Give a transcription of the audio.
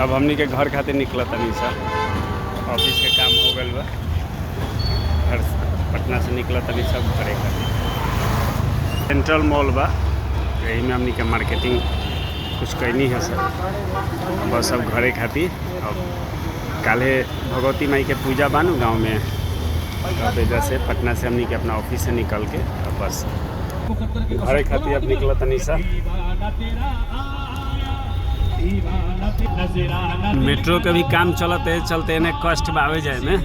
अब हमनी के घर खातिर निकलत तनी सा, ऑफिस के काम हो गल बा, घर पटना से निकलत तनी सब घरे खातिर। सेंट्रल मॉल बा, यही में हमनी के मार्केटिंग कुछ कैनी है सर, बस अब घरे खातिर। अब काले भगवती माई के पूजा बानू गांव में, तो वजह से पटना से हमनी के अपना ऑफिस से निकल के अब बस घरे खातिर अब निकलत तनी सा। मेट्रो के भी काम चलते चलते इन्हें कष्ट बावे जाए में।